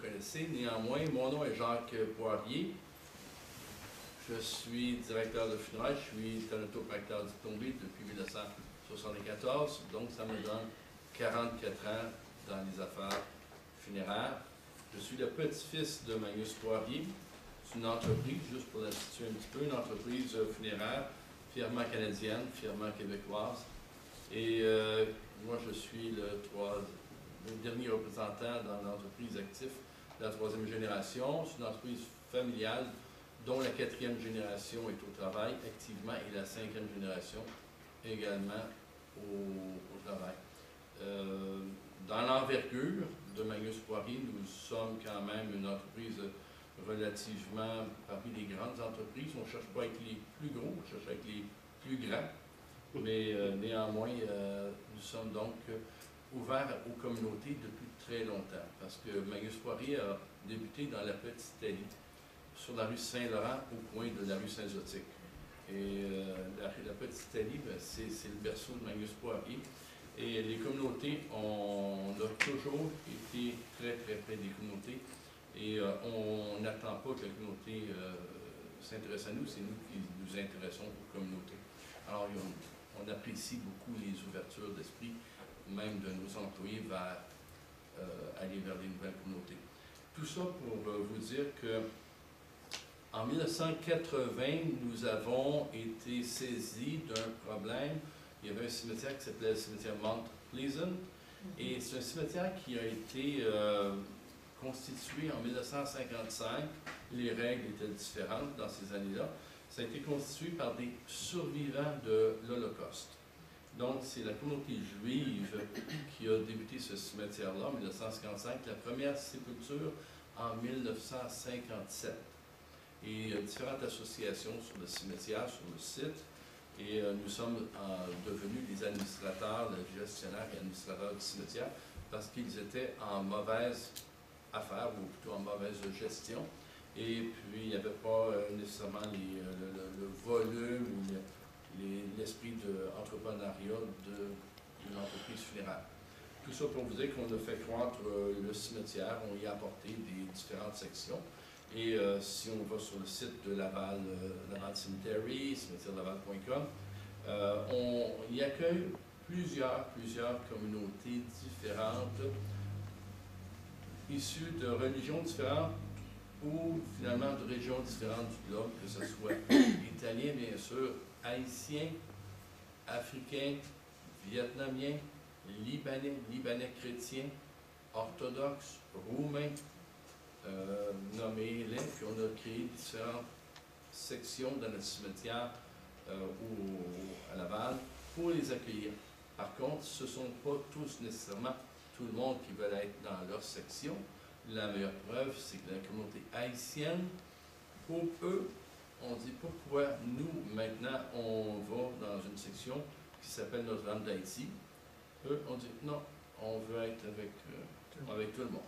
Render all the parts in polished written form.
connaissez. Néanmoins, mon nom est Jacques Poirier. Je suis directeur de funérailles, je suis thanatopracteur diplômé depuis 1974, donc ça me donne 44 ans dans les affaires funéraires. Je suis le petit-fils de Magnus Poirier. C'est une entreprise, juste pour la situer un petit peu, une entreprise funéraire, fièrement canadienne, fièrement québécoise. Et moi, je suis le dernier représentant dans l'entreprise active de la 3e génération. C'est une entreprise familiale dont la 4e génération est au travail activement et la 5e génération également au travail. Dans l'envergure de Magnus Poirier, nous sommes quand même une entreprise relativement parmi les grandes entreprises. On ne cherche pas à être les plus gros, on cherche à être les plus grands. Mais néanmoins, nous sommes donc ouverts aux communautés depuis très longtemps. Parce que Magnus Poirier a débuté dans la Petite Italie, sur la rue Saint-Laurent, au coin de la rue Saint-Zotique. Et la Petite Italie, c'est le berceau de Magnus Poirier. Et les communautés, on a toujours été très, très près des communautés. Et on n'attend pas que la communauté s'intéresse à nous, c'est nous qui nous intéressons aux communautés. Alors, on apprécie beaucoup les ouvertures d'esprit, même de nos employés, vers aller vers des nouvelles communautés. Tout ça pour vous dire que en 1980, nous avons été saisis d'un problème. Il y avait un cimetière qui s'appelait le cimetière Mount Pleasant, et c'est un cimetière qui a été constitué en 1955. Les règles étaient différentes dans ces années-là. Ça a été constitué par des survivants de l'Holocauste. Donc, c'est la communauté juive qui a débuté ce cimetière-là en 1955, la première sépulture en 1957. Et différentes associations sur le cimetière, sur le site. Et nous sommes devenus les administrateurs, les gestionnaires et administrateurs du cimetière parce qu'ils étaient en mauvaise affaire, ou plutôt en mauvaise gestion. Et puis, il n'y avait pas nécessairement le volume ou l'esprit d'entrepreneuriat d'une entreprise funéraire. Tout ça pour vous dire qu'on a fait croître le cimetière, on y a apporté des différentes sections. Et si on va sur le site de Laval, Laval Cemetery, cimetière-laval.com, on y accueille plusieurs communautés différentes, issues de religions différentes ou finalement de régions différentes du globe, que ce soit italien bien sûr, haïtien, africain, vietnamien, libanais chrétien, orthodoxe, roumain, nommez-les, puis on a créé différentes sections dans notre cimetière à Laval pour les accueillir. Par contre, ce ne sont pas tous nécessairement tout le monde qui veut être dans leur section. La meilleure preuve, c'est que la communauté haïtienne, pour eux, on dit pourquoi nous, maintenant, on va dans une section qui s'appelle Notre-Dame d'Haïti. Eux, on dit non, on veut être avec tout le monde.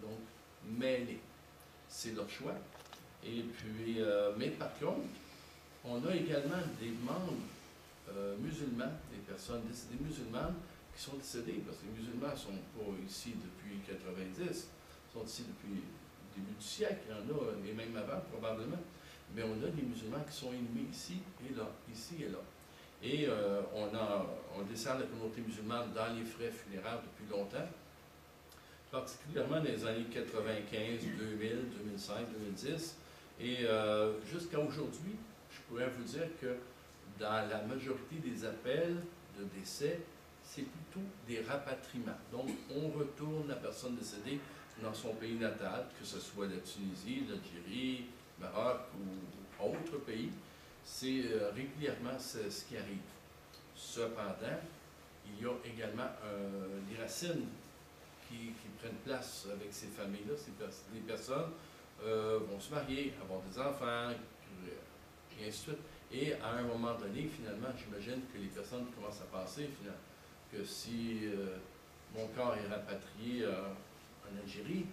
Donc mêlés. C'est leur choix. Et puis, mais par contre, on a également des membres musulmans, des personnes décédées musulmanes qui sont décédées, parce que les musulmans ne sont pas ici depuis 90, ils sont ici depuis le début du siècle, il y en a, et même avant probablement, mais on a des musulmans qui sont inhumés ici et là, Et on dessert la communauté musulmane dans les frais funéraires depuis longtemps, particulièrement dans les années 95, 2000, 2005, 2010. Et jusqu'à aujourd'hui, je pourrais vous dire que dans la majorité des appels de décès, c'est plutôt des rapatriements. Donc, on retourne la personne décédée dans son pays natal, que ce soit la Tunisie, l'Algérie, le Maroc ou autre pays. C'est régulièrement ce qui arrive. Cependant, il y a également des racines qui prennent place avec ces familles-là. Les personnes vont se marier, avoir des enfants, et ainsi de suite. Et à un moment donné, finalement, j'imagine que les personnes commencent à penser que si mon corps est rapatrié en Algérie,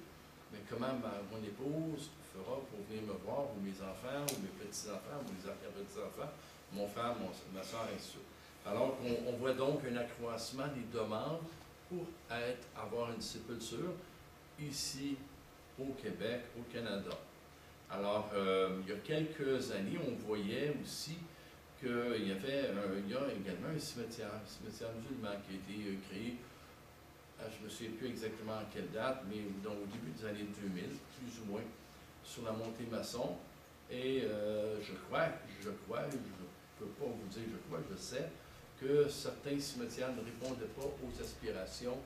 mais comment mon épouse fera pour venir me voir, ou mes enfants, ou mes petits-enfants, ou mes arrière-petits-enfants, mon frère, ma soeur, et ainsi de suite. Alors qu'on voit donc un accroissement des demandes pour avoir une sépulture ici au Québec, au Canada. Alors, il y a quelques années, on voyait aussi qu'il y a également un cimetière musulman qui a été créé, je ne sais plus exactement à quelle date, mais au début des années 2000, plus ou moins, sur la montée Masson. Et je ne peux pas vous dire je sais, que certains cimetières ne répondaient pas aux aspirations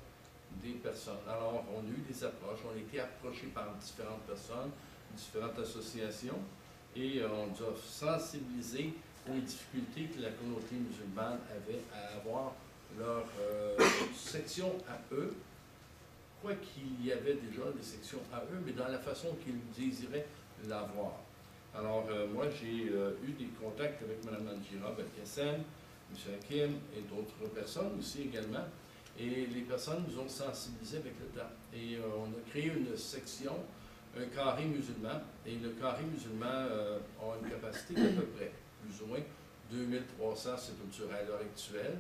des personnes. Alors, on a eu des approches, on a été approchés par différentes personnes, différentes associations, et on nous a sensibilisés aux difficultés que la communauté musulmane avait à avoir leur section à eux, quoi qu'il y avait déjà des sections à eux, mais dans la façon qu'ils désiraient l'avoir. Alors, moi, j'ai eu des contacts avec Mme Manjira Belkacem, M. Hakim et d'autres personnes aussi également. Et les personnes nous ont sensibilisés avec le temps. Et on a créé une section, un carré musulman. Et le carré musulman a une capacité d'à peu près, plus ou moins, 2300 sépultures à l'heure actuelle.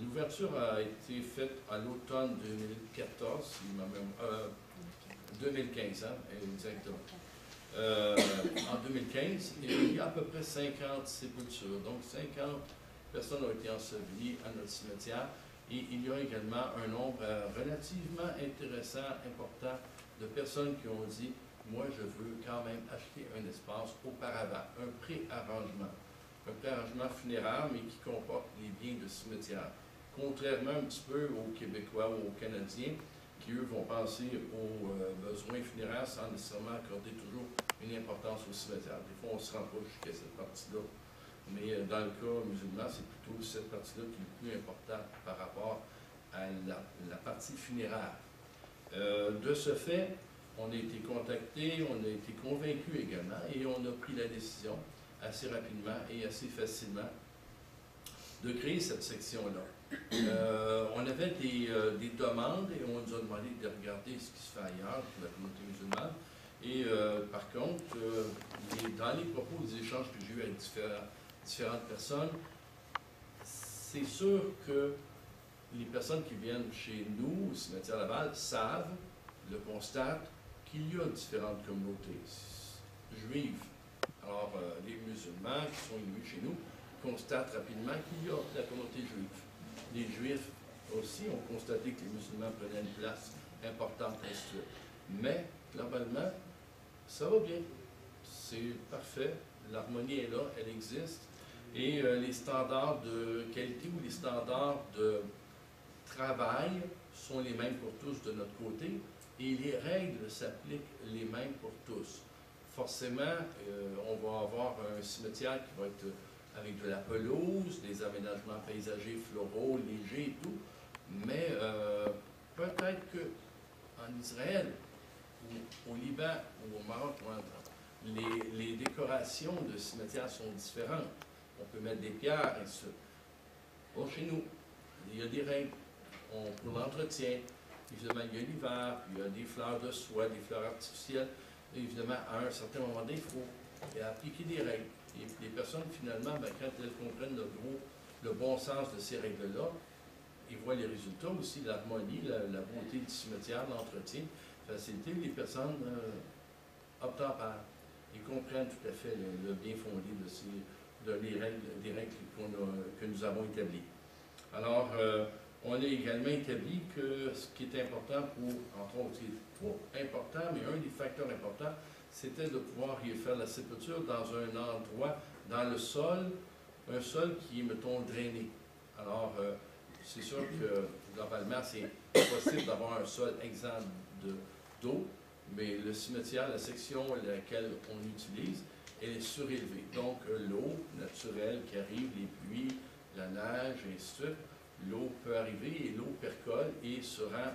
L'ouverture a été faite à l'automne 2014, 2015, hein, exactement. En 2015, et il y a à peu près 50 sépultures. Donc 50 personnes ont été ensevelies à notre cimetière. Et il y a également un nombre relativement intéressant, important, de personnes qui ont dit « Moi, je veux quand même acheter un espace auparavant, un pré-arrangement. Un pré-arrangement funéraire, mais qui comporte les biens de cimetière. » Contrairement un petit peu aux Québécois ou aux Canadiens, qui, eux, vont penser aux besoins funéraires sans nécessairement accorder toujours une importance au cimetière. Des fois, on ne se rend pas jusqu'à cette partie-là. Mais dans le cas musulman, c'est plutôt cette partie-là qui est le plus importante par rapport à la partie funéraire. De ce fait, on a été contactés, on a été convaincus également, et on a pris la décision assez rapidement et assez facilement de créer cette section-là. On avait des demandes et on nous a demandé de regarder ce qui se fait ailleurs pour la communauté musulmane. Et par contre, dans les propos des échanges que j'ai eus avec différentes personnes, c'est sûr que les personnes qui viennent chez nous, au cimetière Laval, savent, le constatent, qu'il y a différentes communautés juives. Alors, les musulmans qui sont élus chez nous constatent rapidement qu'il y a la communauté juive. Les Juifs aussi ont constaté que les musulmans prenaient une place importante, ainsi de suite. Mais, globalement, ça va bien. C'est parfait. L'harmonie est là, elle existe. Et les standards de qualité ou les standards de travail sont les mêmes pour tous de notre côté. Et les règles s'appliquent les mêmes pour tous. Forcément, on va avoir un cimetière qui va être avec de la pelouse, des aménagements paysagers floraux, légers et tout, mais peut-être qu'en Israël, ou au Liban, ou au Maroc, les décorations de cimetières sont différentes. On peut mettre des pierres et ça. Bon, chez nous, il y a des règles pour l'entretien. Évidemment, il y a l'hiver, il y a des fleurs de soie, des fleurs artificielles. Et évidemment, à un certain moment donné, il faut appliquer des règles. Et les personnes, finalement, quand elles comprennent le bon sens de ces règles-là, ils voient les résultats aussi, l'harmonie, la beauté du cimetière, l'entretien, faciliter les personnes optent par. Ils comprennent tout à fait le bien fondé des règles que nous avons établies. Alors, on a également établi que ce qui est important entre autres, c'est pas important, mais un des facteurs importants, c'était de pouvoir y faire la sépulture dans un endroit, dans le sol, un sol qui est, mettons, drainé. Alors, c'est sûr que, globalement, c'est possible d'avoir un sol exempt d'eau, mais le cimetière, la section laquelle on utilise, elle est surélevée. Donc, l'eau naturelle qui arrive, les pluies, la neige, et ainsi de suite, l'eau peut arriver et l'eau percole et se rend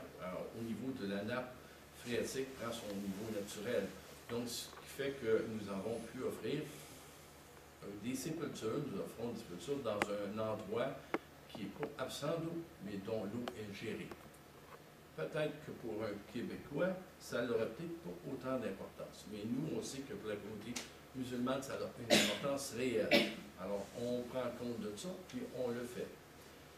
au niveau de la nappe phréatique, prend son niveau naturel. Donc, ce qui fait que nous avons pu offrir des sépultures, nous offrons des sépultures dans un endroit qui n'est pas absent d'eau, mais dont l'eau est gérée. Peut-être que pour un Québécois, ça n'aurait peut-être pas autant d'importance. Mais nous, on sait que pour la communauté musulmane, ça a une importance réelle. Alors, on prend compte de ça, puis on le fait.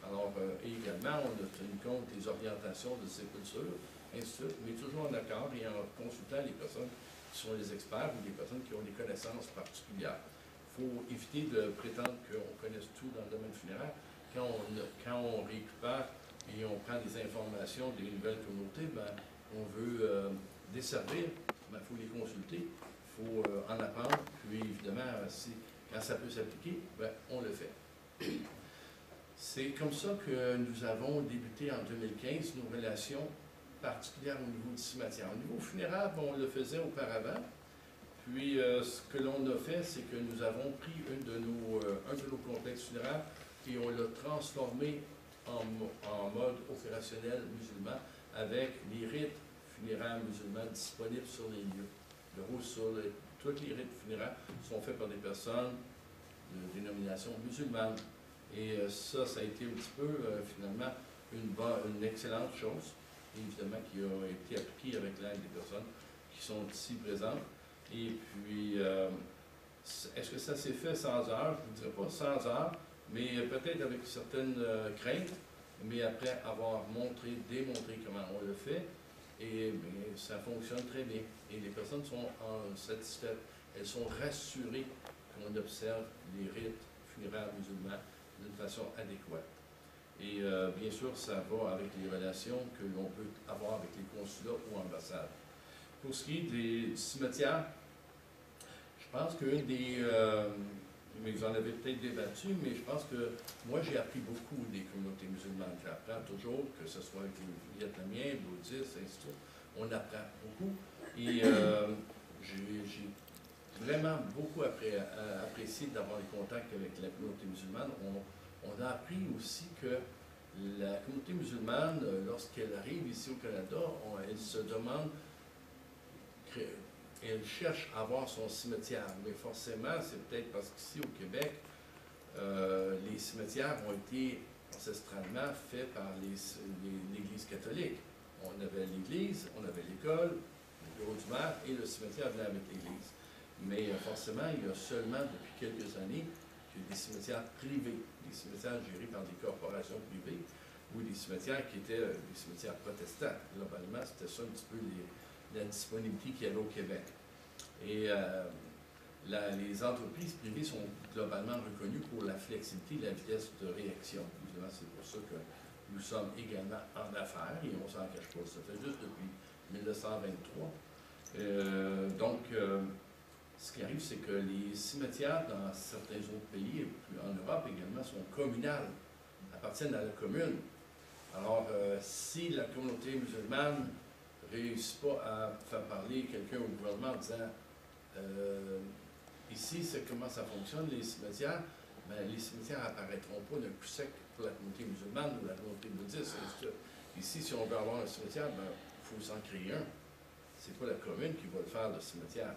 Alors, et également, on a tenu compte des orientations de sépulture, ainsi de suite, mais toujours en accord et en consultant les personnes qui sont les experts ou les personnes qui ont des connaissances particulières. Il faut éviter de prétendre qu'on connaisse tout dans le domaine funéraire. Quand on récupère et on prend des informations des nouvelles communautés, ben, on veut desservir, ben, il faut les consulter, il faut en apprendre, puis évidemment, quand ça peut s'appliquer, ben, on le fait. C'est comme ça que nous avons débuté en 2015 nos relations particulières au niveau du cimetière. Au niveau funéraire, bon, on le faisait auparavant. Puis, ce que l'on a fait, c'est que nous avons pris un de nos complexes funéraires et on l'a transformé en mode opérationnel musulman avec les rites funéraires musulmans disponibles sur les lieux. Tous les rites funéraires sont faits par des personnes de dénomination musulmane. Et ça a été un petit peu, finalement, une excellente chose, évidemment, qui a été appliquée avec l'aide des personnes qui sont ici présentes. Et puis, est-ce que ça s'est fait sans heures? Je ne dirais pas sans heures, mais peut-être avec certaines craintes, mais après avoir démontré comment on le fait, et bien, ça fonctionne très bien. Et les personnes sont satisfaites, elles sont rassurées qu'on observe les rites funéraires musulmans d'une façon adéquate. Et bien sûr, ça va avec les relations que l'on peut avoir avec les consulats ou ambassades. Pour ce qui est des cimetières, je pense qu'une des... mais vous en avez peut-être débattu, mais je pense que moi, j'ai appris beaucoup des communautés musulmanes. J'apprends toujours, que ce soit avec les Vietnamiens, bouddhistes, ainsi de suite. On apprend beaucoup. Et j'ai vraiment beaucoup apprécié d'avoir les contacts avec la communauté musulmane. On a appris aussi que la communauté musulmane, lorsqu'elle arrive ici au Canada, elle se demande, elle cherche à avoir son cimetière. Mais forcément, c'est peut-être parce qu'ici au Québec, les cimetières ont été ancestralement faits par l'Église catholique. On avait l'Église, on avait l'école, le bureau du maire et le cimetière venait avec l'Église. Mais forcément, il y a seulement depuis quelques années qu'il y a des cimetières privés, des cimetières gérés par des corporations privées, ou des cimetières qui étaient des cimetières protestants. Globalement, c'était ça un petit peu la disponibilité qu'il y avait au Québec. Et les entreprises privées sont globalement reconnues pour la flexibilité et la vitesse de réaction. Évidemment, c'est pour ça que nous sommes également en affaires, et on ne s'en cache pas. Ça fait juste depuis 1923. Ce qui arrive, c'est que les cimetières dans certains autres pays, et en Europe également, sont communales, appartiennent à la commune. Alors, si la communauté musulmane ne réussit pas à faire parler quelqu'un au gouvernement en disant ici, c'est comment ça fonctionne, les cimetières, ben, les cimetières n'apparaîtront pas d'un coup sec pour la communauté musulmane ou la communauté bouddhiste. Ici, si on veut avoir un cimetière, ben, il faut s'en créer un. C'est pas la commune qui va le faire, le cimetière.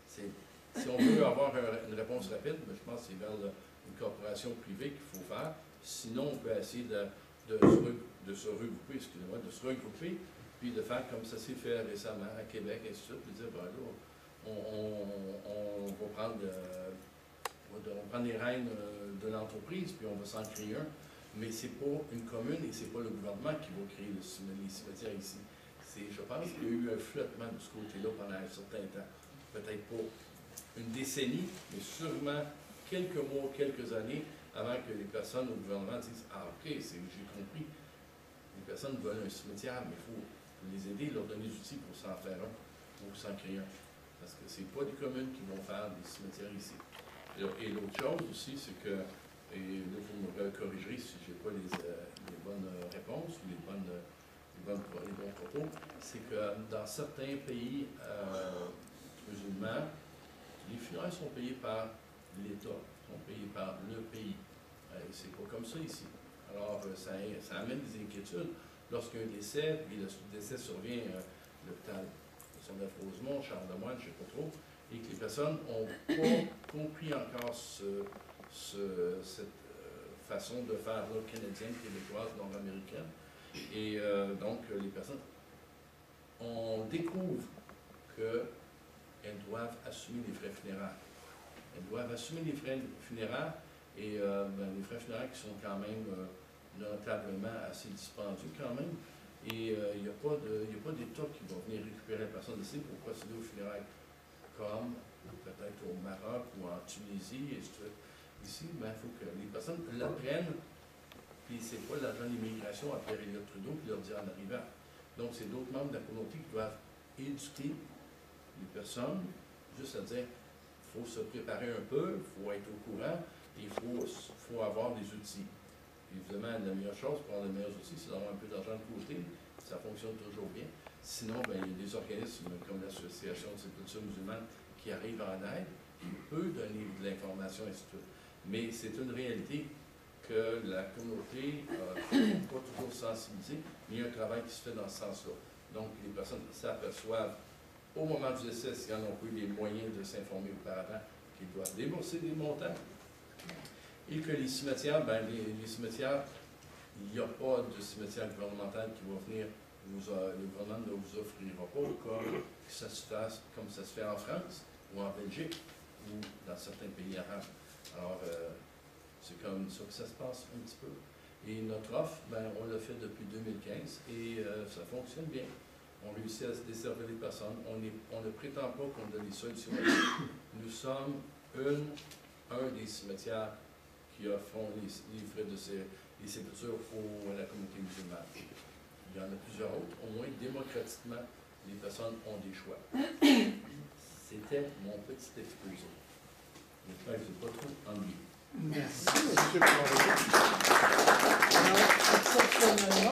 Si on veut avoir une réponse rapide, ben, je pense que c'est vers une corporation privée qu'il faut faire. Sinon, on peut essayer de se regrouper, excusez-moi, de se regrouper, puis de faire comme ça s'est fait récemment à Québec, et ainsi de suite, puis dire, ben là, on va prendre les rênes de l'entreprise, puis on va s'en créer un. Mais c'est pas une commune et c'est pas le gouvernement qui va créer les cimetières ici. Je pense qu'il y a eu un flottement de ce côté-là pendant un certain temps. Peut-être pas une décennie, mais sûrement quelques mois, quelques années, avant que les personnes au gouvernement disent « Ah, ok, j'ai compris. Les personnes veulent un cimetière, mais il faut les aider, leur donner des outils pour s'en faire un, pour s'en créer un. » Parce que ce n'est pas des communes qui vont faire des cimetières ici. Et l'autre chose aussi, c'est que, et là, vous me corrigerez si je n'ai pas les bonnes réponses ou les bons propos, c'est que dans certains pays musulmans, les funérailles sont payées par l'État, sont payées par le pays. Et c'est pas comme ça ici. Alors, ça amène des inquiétudes. Lorsqu'un décès, puis le décès survient à l'hôpital Saint-Rosemont, Charles-de-Moine, je ne sais pas trop, et que les personnes n'ont pas compris encore cette façon de faire là, canadienne, québécoise, nord-américaine. Et donc, les personnes, on découvre qu'elles doivent assumer les frais funéraires. Elles doivent assumer les frais funéraires et les frais funéraires qui sont quand même notablement assez dispendieux quand même. Et il n'y a pas d'État qui va venir récupérer la personne ici pour procéder aux funérailles, comme peut-être au Maroc ou en Tunisie, et tout. Ici, il faut que les personnes l'apprennent, puis c'est pas l'agent d'immigration à Pierre-Éliott Trudeau qui leur dit en arrivant. Donc, c'est d'autres membres de la communauté qui doivent éduquer les personnes, juste à dire, il faut se préparer un peu, il faut être au courant, et il faut avoir des outils. Évidemment, la meilleure chose pour avoir les meilleurs outils, c'est d'avoir un peu d'argent de côté. Ça fonctionne toujours bien. Sinon, il y a des organismes comme l'Association de sépultures musulmanes qui arrivent en aide, qui peut donner de l'information, et ainsi de suite. Mais c'est une réalité que la communauté n'est pas toujours sensibilisée, mais il y a un travail qui se fait dans ce sens-là. Donc, les personnes s'aperçoivent, au moment du décès, s'ils n'ont pas eu les moyens de s'informer auparavant, qu'ils doivent débourser des montants. Et que les cimetières, les cimetières, il n'y a pas de cimetière gouvernemental qui va venir, le gouvernement ne vous offrira pas comme ça se fait en France ou en Belgique ou dans certains pays arabes. Alors, c'est comme ça que ça se passe un petit peu. Et notre offre, on l'a fait depuis 2015 et ça fonctionne bien. On réussit à se desservir les personnes. On ne prétend pas qu'on a les solutions. Nous sommes un des cimetières qui font les frais de les sépultures pour la communauté musulmane. Il y en a plusieurs autres. Au moins, démocratiquement, les personnes ont des choix. C'était mon petit exposé. J'espère que je n'ai pas trop ennuyé. Merci, M. Poirier. Alors, exceptionnellement,